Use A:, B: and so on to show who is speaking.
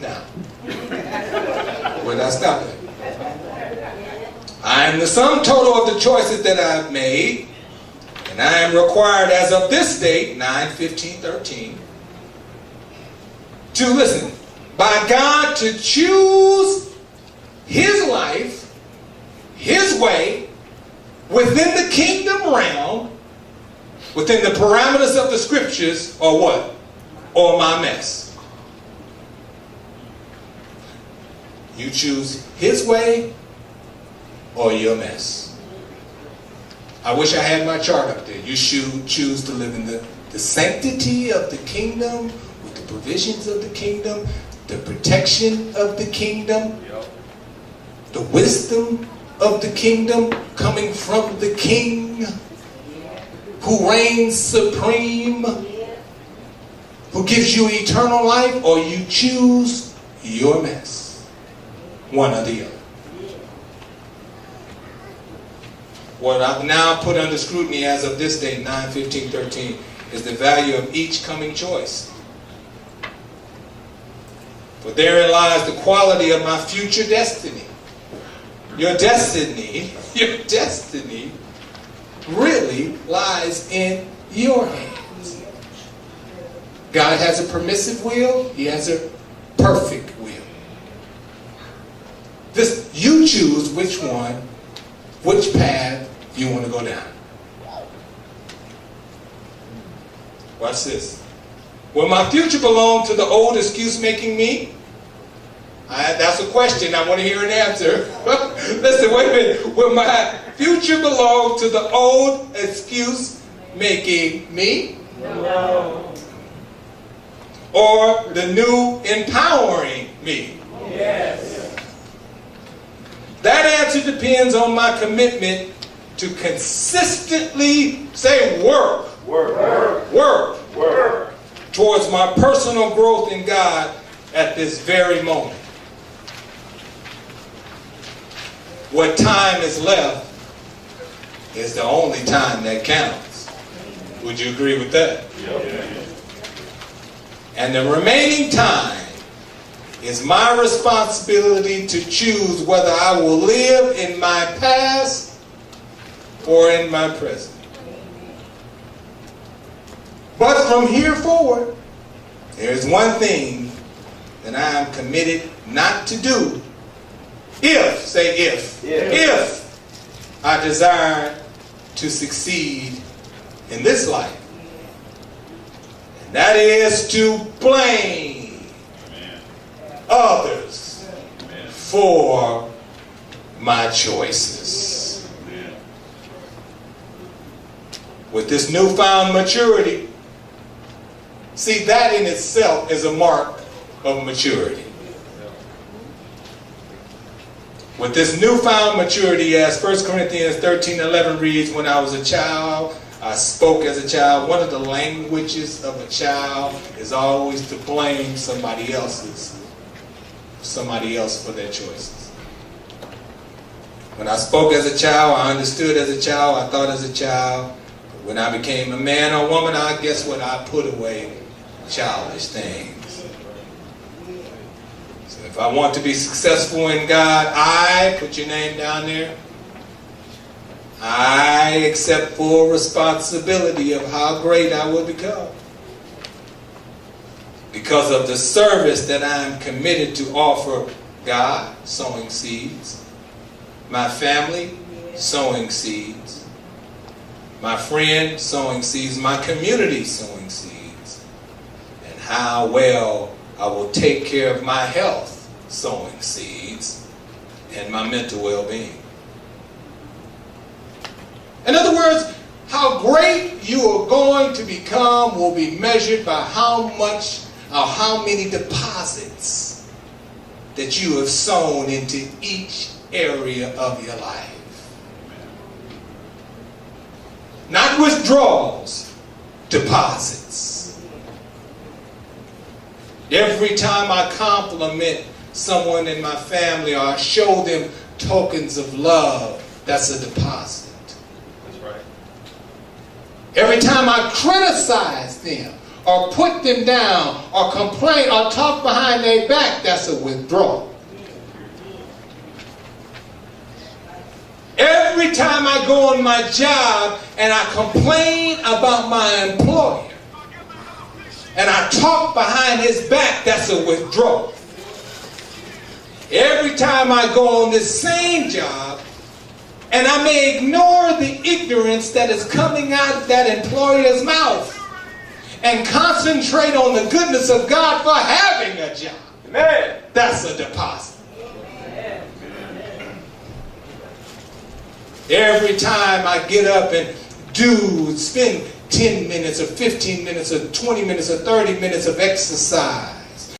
A: now. Where did I stop at? I am the sum total of the choices that I've made, and I am required as of this date, 9/15/13, to listen, by God to choose His life, His way, within the kingdom realm, within the parameters of the scriptures, or what? Or my mess. You choose His way or your mess. I wish I had my chart up there. You should choose to live in the sanctity of the kingdom, with the provisions of the kingdom, the protection of the kingdom, the wisdom of the kingdom coming from the King who reigns supreme, who gives you eternal life, or you choose your mess. One or the other. What I've now put under scrutiny as of this day, 9/15/13, is the value of each coming choice. For therein lies the quality of my future destiny. Your destiny really lies in your hands. God has a permissive will. He has a perfect will. You choose which one, which path you want to go down. Watch this. Will my future belong to the old excuse-making me? That's a question. I want to hear an answer. Listen, wait a minute. Will my future belong to the old excuse-making me?
B: No.
A: Or the new empowering me?
B: Yes.
A: That answer depends on my commitment to consistently say work towards my personal growth in God at this very moment. What time is left is the only time that counts. Would you agree with that?
B: Yep.
A: And the remaining time is my responsibility to choose whether I will live in my past or in my present. But from here forward, there is one thing that I am committed not to do if I desire to succeed in this life. And that is to blame others for my choices. With this newfound maturity, see, that in itself is a mark of maturity. With this newfound maturity, as 1 Corinthians 13:11 reads, when I was a child, I spoke as a child. One of the languages of a child is always to blame somebody else for their choices. When I spoke as a child, I understood as a child, I thought as a child. But when I became a man or woman, I guess what? I put away childish things. So if I want to be successful in God, I, put your name down there, I accept full responsibility of how great I will become. Because of the service that I am committed to offer God, sowing seeds, my family, sowing seeds, my friend, sowing seeds, my community, sowing seeds, and how well I will take care of my health, sowing seeds, and my mental well-being. In other words, how great you are going to become will be measured by how much or how many deposits that you have sown into each area of your life. Not withdrawals, deposits. Every time I compliment someone in my family or I show them tokens of love, that's a deposit.
B: That's right.
A: Every time I criticize them or put them down or complain or talk behind their back, that's a withdrawal. Every time I go on my job and I complain about my employer and I talk behind his back, that's a withdrawal. Every time I go on this same job and I may ignore the ignorance that is coming out of that employer's mouth and concentrate on the goodness of God for having a job,
B: Amen.
A: that's a deposit. Every time I get up and spend 10 minutes or 15 minutes or 20 minutes or 30 minutes of exercise,